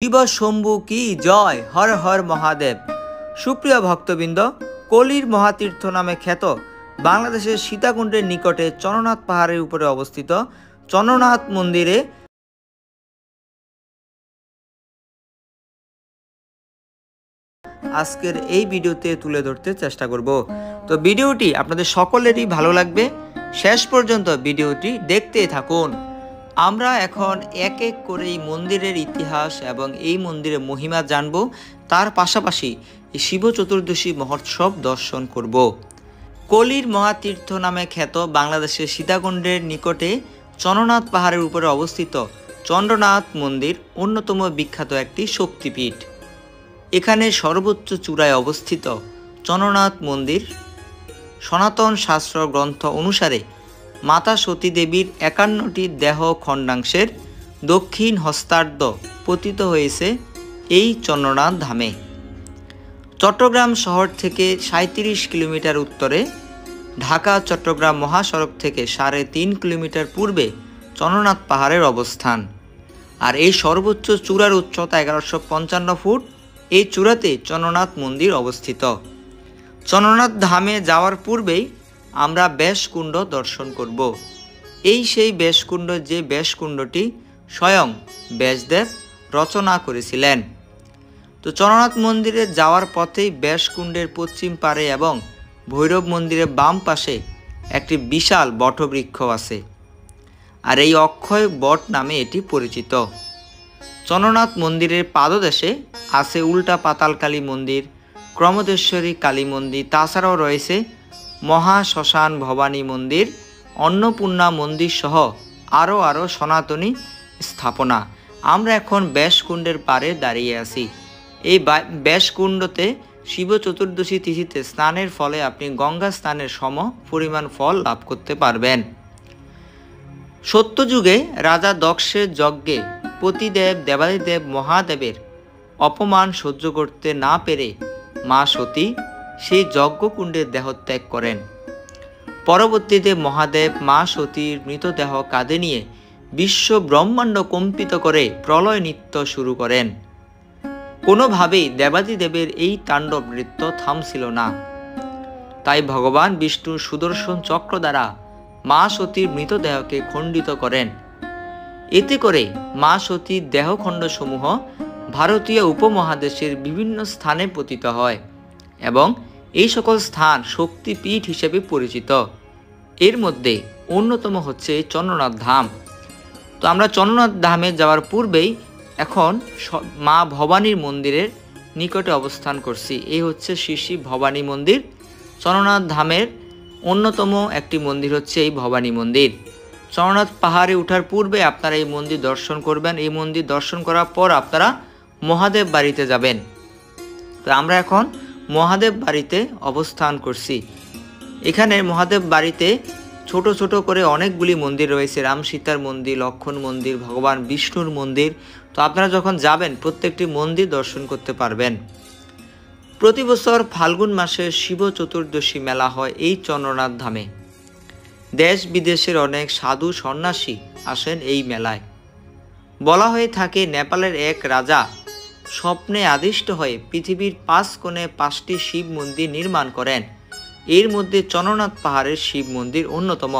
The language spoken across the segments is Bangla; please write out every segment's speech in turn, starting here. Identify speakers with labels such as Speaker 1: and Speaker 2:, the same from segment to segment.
Speaker 1: শিব শম্ভু কি জয়, হর হর মহাদেব। সুপ্রিয় ভক্তবৃন্দ, কলির মহাতীর্থ নামে খ্যাত বাংলাদেশের সীতাকুণ্ডের নিকটে চন্দ্রনাথ পাহাড়ের উপরে অবস্থিত চন্দ্রনাথ মন্দিরে আজকের এই ভিডিওতে তুলে ধরতে চেষ্টা করব। তো ভিডিওটি আপনাদের সকলেরই ভালো লাগবে, শেষ পর্যন্ত ভিডিওটি দেখতে থাকুন। আমরা এখন এক এক করে এই মন্দিরের ইতিহাস এবং এই মন্দিরের মহিমা জানব, তার পাশাপাশি এই শিব চতুর্দশী মহোৎসব দর্শন করব। কলির মহাতীর্থ নামে খ্যাত বাংলাদেশের সীতাকুণ্ডের নিকটে চন্দ্রনাথ পাহাড়ের উপরে অবস্থিত চন্দ্রনাথ মন্দির অন্যতম বিখ্যাত একটি শক্তিপীঠ। এখানে সর্বোচ্চ চূড়ায় অবস্থিত চন্দ্রনাথ মন্দির সনাতন শাস্ত্র গ্রন্থ অনুসারে মাতা সতী দেবীর ৫১টি দেহ খণ্ডাংশের দক্ষিণ হস্তার্ধ পতিত হয়েছে এই চন্দ্রনাথ ধামে। চট্টগ্রাম শহর থেকে ৩৭ কিলোমিটার উত্তরে, ঢাকা চট্টগ্রাম মহাসড়ক থেকে ৩.৫ কিলোমিটার পূর্বে চন্দ্রনাথ পাহাড়ের অবস্থান। আর এই সর্বোচ্চ চূড়ার উচ্চতা ১১৫৫ ফুট। এই চূড়াতে চন্দ্রনাথ মন্দির অবস্থিত। চন্দ্রনাথ ধামে যাওয়ার পূর্বেই আমরা বেশকুণ্ড দর্শন করব। এই সেই বেশকুণ্ড, যে বেশকুণ্ডটি স্বয়ং ব্যাসদেব রচনা করেছিলেন। তো চন্দ্রনাথ মন্দিরে যাওয়ার পথেই বেশকুণ্ডের পশ্চিম পারে এবং ভৈরব মন্দিরের বাম পাশে একটি বিশাল বটবৃক্ষ আছে, আর এই অক্ষয় বট নামে এটি পরিচিত। চন্দ্রনাথ মন্দিরের পাদদেশে আছে উল্টা পাতালকালী মন্দির, ক্রমদেশ্বরী কালী মন্দির, তাছাড়াও রয়েছে মহাশ্মশান ভবানী মন্দির, অন্নপূর্ণা মন্দির সহ আরও সনাতনী স্থাপনা। আমরা এখন বেশকুণ্ডের পাড়ে দাঁড়িয়ে আছি। এই বেশকুণ্ডতে শিব চতুর্দশী তিথিতে স্নানের ফলে আপনি গঙ্গা স্নানের সম পরিমাণ ফল লাভ করতে পারবেন। সত্যযুগে রাজা দক্ষের যজ্ঞে পতিদেব দেবাদিদেব মহাদেবের অপমান সহ্য করতে না পেরে মা সতী সেই যজ্ঞকুণ্ডে দেহত্যাগ করেন। পরবর্তীতে মহাদেব মা সতীর মৃতদেহ কাঁধে নিয়ে বিশ্ব ব্রহ্মাণ্ড কম্পিত করে প্রলয় নৃত্য শুরু করেন। কোনোভাবেই দেবাদিদেবের এই তাণ্ডব নৃত্য থামছিল না। তাই ভগবান বিষ্ণুর সুদর্শন চক্র দ্বারা মা সতীর মৃতদেহকে খণ্ডিত করেন। এতে করে মা সতীর দেহখণ্ডসমূহ ভারতীয় উপমহাদেশের বিভিন্ন স্থানে পতিত হয় এবং এই সকল স্থান শক্তিপীঠ হিসেবে পরিচিত। এর মধ্যে অন্যতম হচ্ছে চন্দ্রনাথ ধাম। তো আমরা চন্দ্রনাথ ধামে যাওয়ার পূর্বেই এখন মা ভবানীর মন্দিরের নিকটে অবস্থান করছি। এই হচ্ছে শ্রী ভবানী মন্দির। চন্দ্রনাথ ধামের অন্যতম একটি মন্দির হচ্ছে এই ভবানী মন্দির। চন্দ্রনাথ পাহাড়ে ওঠার পূর্বে আপনারা এই মন্দির দর্শন করবেন। এই মন্দির দর্শন করার পর আপনারা মহাদেব বাড়িতে যাবেন। তো আমরা এখন মহাদেব বাড়িতে অবস্থান করছি। এখানে মহাদেব বাড়িতে ছোট ছোট করে অনেকগুলি মন্দির রয়েছে, রাম সীতার মন্দির, লক্ষ্মণ মন্দির, ভগবান বিষ্ণুর মন্দির। তো আপনারা যখন যাবেন প্রত্যেকটি মন্দির দর্শন করতে পারবেন। প্রতি বছর ফাল্গুন মাসে শিব চতুর্দশী মেলা হয় এই চন্দ্রনাথ ধামে। দেশ বিদেশের অনেক সাধু সন্ন্যাসী আসেন এই মেলায়। বলা হয়ে থাকে নেপালের এক রাজা স্বপ্নে আদিষ্ট হয়ে পৃথিবীর ৫ কোণে ৫টি শিব মন্দির নির্মাণ করেন। এর মধ্যে চন্দ্রনাথ পাহাড়ের শিব মন্দির অন্যতম।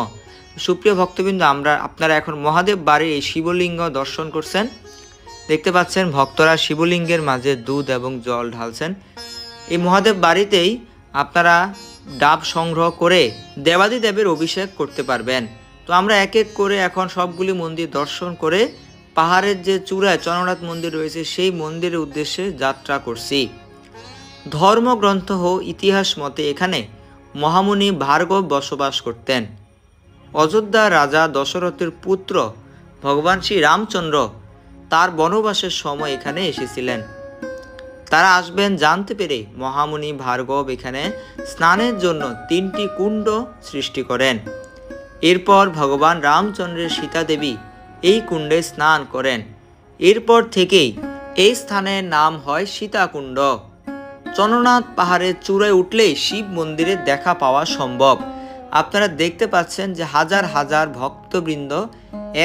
Speaker 1: সুপ্রিয় ভক্তবৃন্দ, আপনারা এখন মহাদেব বাড়ির এই শিবলিঙ্গ দর্শন করছেন। দেখতে পাচ্ছেন ভক্তরা শিবলিঙ্গের মাঝে দুধ এবং জল ঢালছেন। এই মহাদেব বাড়িতেই আপনারা ডাব সংগ্রহ করে দেবাদিদেবের অভিষেক করতে পারবেন। তো আমরা এক এক করে এখন সবগুলি মন্দির দর্শন করে পাহাড়ের যে চূড়ায় চন্দ্রনাথ মন্দির রয়েছে সেই মন্দিরের উদ্দেশ্যে যাত্রা করছি। ধর্মগ্রন্থ ও ইতিহাস মতে এখানে মহামুনি ভার্গব বসবাস করতেন। অযোধ্যা রাজা দশরথের পুত্র ভগবান শ্রী রামচন্দ্র তার বনবাসের সময় এখানে এসেছিলেন। তারা আসবেন জানতে পেরে মহামুনি ভার্গব এখানে স্নানের জন্য ৩টি কুণ্ড সৃষ্টি করেন। এরপর ভগবান রামচন্দ্রের সীতা দেবী এই কুণ্ডে স্নান করেন। এরপর থেকেই এই স্থানের নাম হয় সীতাকুণ্ড। চন্দ্রনাথ পাহাড়ের চূড়ায় উঠলেই শিব মন্দিরের দেখা পাওয়া সম্ভব। আপনারা দেখতে পাচ্ছেন যে হাজার হাজার ভক্তবৃন্দ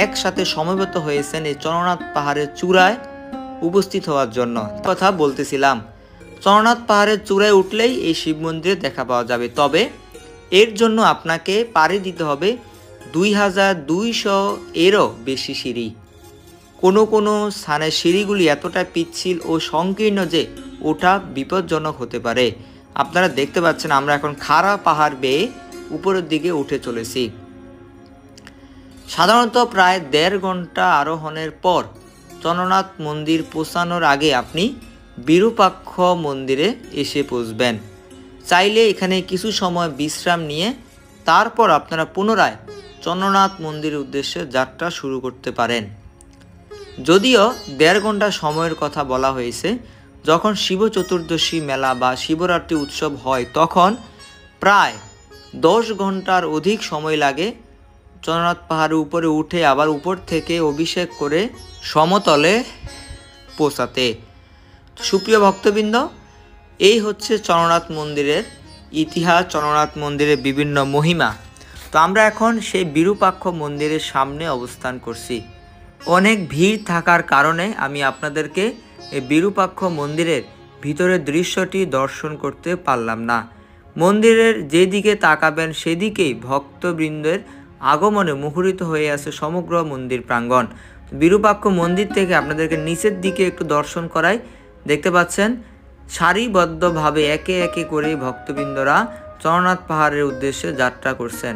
Speaker 1: একসাথে সমবেত হয়েছেন এই চন্দ্রনাথ পাহাড়ের চূড়ায় উপস্থিত হওয়ার জন্য কথা বলতেছিলাম। চন্দ্রনাথ পাহাড়ের চূড়ায় উঠলেই এই শিব মন্দিরে দেখা পাওয়া যাবে, তবে এর জন্য আপনাকে পাড়ি দিতে হবে 2200 এরও বেশি সিঁড়ি। কোনো স্থানে সিঁড়িগুলি এতটা পিচ্ছিল ও সংকীর্ণ যে ওঠা বিপজ্জনক হতে পারে। আপনারা দেখতে পাচ্ছেন আমরা এখন খাড়া পাহাড় বেয়ে উপরের দিকে উঠে চলেছি। সাধারণত প্রায় 1.5 ঘন্টা আরোহণের পর চন্দ্রনাথ মন্দির পৌঁছানোর আগে আপনি বিরূপাক্ষ মন্দিরে এসে পৌঁছবেন। চাইলে এখানে কিছু সময় বিশ্রাম নিয়ে তারপর আপনারা পুনরায় চন্দ্রনাথ মন্দিরের উদ্দেশ্যে যাত্রা শুরু করতে পারেন। যদিও 1.5 ঘন্টা সময়ের কথা বলা হয়েছে, যখন শিব চতুর্দশী মেলা বা শিবরাত্রি উৎসব হয় তখন প্রায় 10 ঘন্টার অধিক সময় লাগে চন্দ্রনাথ পাহাড়ের উপরে উঠে আবার উপর থেকে অভিষেক করে সমতলে পৌঁছাতে। সুপ্রিয় ভক্তবৃন্দ, এই হচ্ছে চন্দ্রনাথ মন্দিরের ইতিহাস, চন্দ্রনাথ মন্দিরের বিভিন্ন মহিমা। তো আমরা এখন সেই বিরূপাক্ষ মন্দিরের সামনে অবস্থান করছি। অনেক ভিড় থাকার কারণে আমি আপনাদেরকে এই বিরূপাক্ষ মন্দিরের ভিতরের দৃশ্যটি দর্শন করতে পারলাম না। মন্দিরের যেদিকে তাকাবেন সেদিকেই ভক্তবৃন্দের আগমনে মুখরিত হয়ে আছে সমগ্র মন্দির প্রাঙ্গণ। বিরূপাক্ষ মন্দির থেকে আপনাদেরকে নিচের দিকে একটু দর্শন করাই। দেখতে পাচ্ছেন সারিবদ্ধভাবে একে একে করে ভক্তবৃন্দরা চন্দ্রনাথ পাহাড়ের উদ্দেশ্যে যাত্রা করছেন।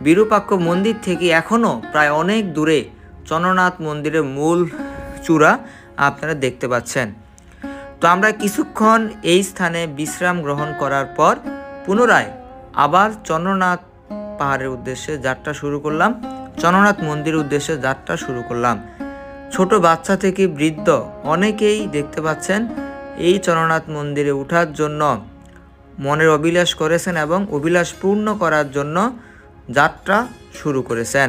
Speaker 1: বিরূপাক্ষ মন্দির থেকে এখনও প্রায় অনেক দূরে চন্দ্রনাথ মন্দিরের মূল চূড়া আপনারা দেখতে পাচ্ছেন। তো আমরা কিছুক্ষণ এই স্থানে বিশ্রাম গ্রহণ করার পর পুনরায় আবার চন্দ্রনাথ পাহাড়ের উদ্দেশ্যে যাত্রা শুরু করলাম, চন্দ্রনাথ মন্দিরের উদ্দেশ্যে যাত্রা শুরু করলাম। ছোট বাচ্চা থেকে বৃদ্ধ অনেকেই দেখতে পাচ্ছেন এই চন্দ্রনাথ মন্দিরে ওঠার জন্য মনের অভিলাষ করেছেন এবং অভিলাষ পূর্ণ করার জন্য যাত্রা শুরু করেছেন।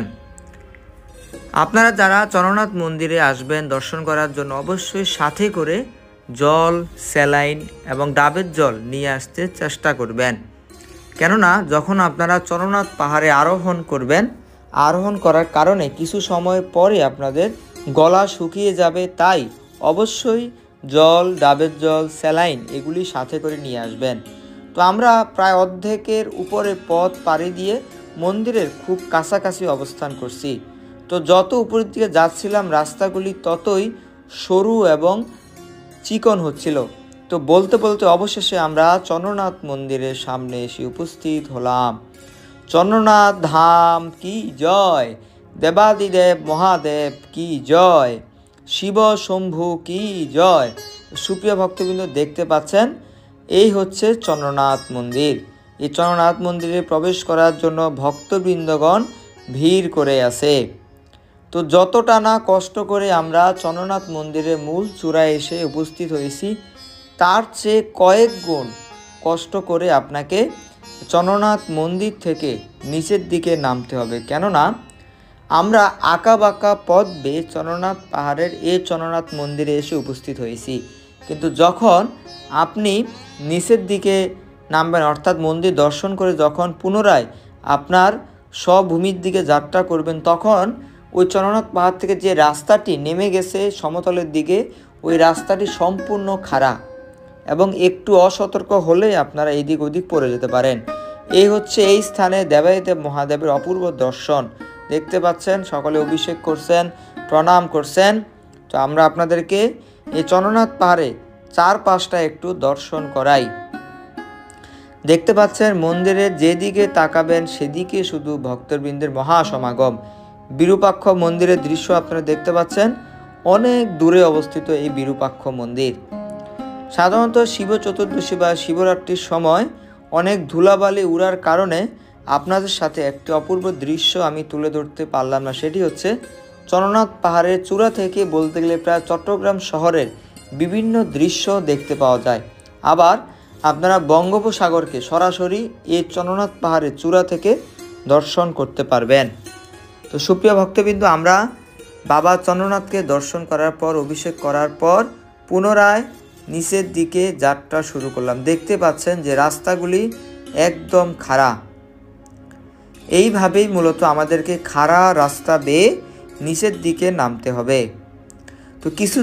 Speaker 1: আপনারা যারা চন্দ্রনাথ মন্দিরে আসবেন দর্শন করার জন্য অবশ্যই সাথে করে জল, স্যালাইন এবং ডাবের জল নিয়ে আসতে চেষ্টা করবেন। কেননা যখন আপনারা চন্দ্রনাথ পাহাড়ে আরোহণ করবেন, আরোহণ করার কারণে কিছু সময় পরে আপনাদের গলা শুকিয়ে যাবে, তাই অবশ্যই জল, ডাবের জল, স্যালাইন এগুলি সাথে করে নিয়ে আসবেন। তো আমরা প্রায় অর্ধেকের উপরে পথ পাড়ি দিয়ে মন্দিরের খুব কাছাকাছি অবস্থান করছি। তো যত উপরের দিকে যাচ্ছিলাম রাস্তাগুলি ততই সরু এবং চিকন হচ্ছিল। তো বলতে বলতে অবশেষে আমরা চন্দ্রনাথ মন্দিরের সামনে এসে উপস্থিত হলাম। চন্দ্রনাথ ধাম কি জয়, দেবাদিদেব মহাদেব কি জয়, শিব শম্ভু কি জয়। সুপ্রিয় ভক্তবৃন্দ দেখতে পাচ্ছেন এই হচ্ছে চন্দ্রনাথ মন্দির। এই চন্দ্রনাথ মন্দিরে প্রবেশ করার জন্য ভক্তবৃন্দগণ ভিড় করে আছে। তো যতটা না কষ্ট করে আমরা চন্দ্রনাথ মন্দিরের মূল চূড়ায় এসে উপস্থিত হয়েছি, তার চেয়ে কয়েক গুণ কষ্ট করে আপনাকে চন্দ্রনাথ মন্দির থেকে নিচের দিকে নামতে হবে। কেননা আমরা আঁকা বাঁকা পথ বেয়ে চন্দ্রনাথ পাহাড়ের এই চন্দ্রনাথ মন্দিরে এসে উপস্থিত হয়েছি, কিন্তু যখন আপনি নিচের দিকে নামবেন অর্থাৎ মন্দির দর্শন করে যখন পুনরায় আপনার স্বভূমির দিকে যাত্রা করবেন, তখন ওই চন্দ্রনাথ পাহাড় থেকে যে রাস্তাটি নেমে গেছে সমতলের দিকে, ওই রাস্তাটি সম্পূর্ণ খাড়া এবং একটু অসতর্ক হলেই আপনারা এদিক ওদিক পড়ে যেতে পারেন। এই হচ্ছে এই স্থানে দেবাদিদেব মহাদেবের অপূর্ব দর্শন। দেখতে পাচ্ছেন সকলে অভিষেক করছেন, প্রণাম করছেন। তো আমরা আপনাদেরকে এই চন্দ্রনাথ পাহাড়ে 4-5টা একটু দর্শন করাই। দেখতে পাচ্ছেন মন্দিরের যেদিকে তাকাবেন সেদিকে শুধু ভক্তবৃন্দের মহাসমাগম। বিরূপাক্ষ মন্দিরের দৃশ্য আপনারা দেখতে পাচ্ছেন, অনেক দূরে অবস্থিত এই বিরূপাক্ষ মন্দির। সাধারণত শিব চতুর্দশী বা শিবরাত্রির সময় অনেক ধুলাবালি উড়ার কারণে আপনাদের সাথে একটি অপূর্ব দৃশ্য আমি তুলে ধরতে পারলাম না। সেটি হচ্ছে চন্দ্রনাথ পাহাড়ের চূড়া থেকে বলতে গেলে প্রায় চট্টগ্রাম শহরের বিভিন্ন দৃশ্য দেখতে পাওয়া যায়। আবার আপনারা বঙ্গোপসাগরকে সরাসরি এই চন্দ্রনাথ পাহাড়ের চূড়া থেকে দর্শন করতে পারবেন। তো সুপ্রিয় ভক্তবৃন্দ, আমরা বাবা চন্দ্রনাথকে দর্শন করার পর অভিষেক করার পর পুনরায় নিচের দিকে যাত্রা শুরু করলাম। দেখতে পাচ্ছেন যে রাস্তাগুলি একদম খাড়া। এইভাবেই মূলত আমাদেরকে খাড়া রাস্তা বেয়ে নিচের দিকে নামতে হবে। তো কিছু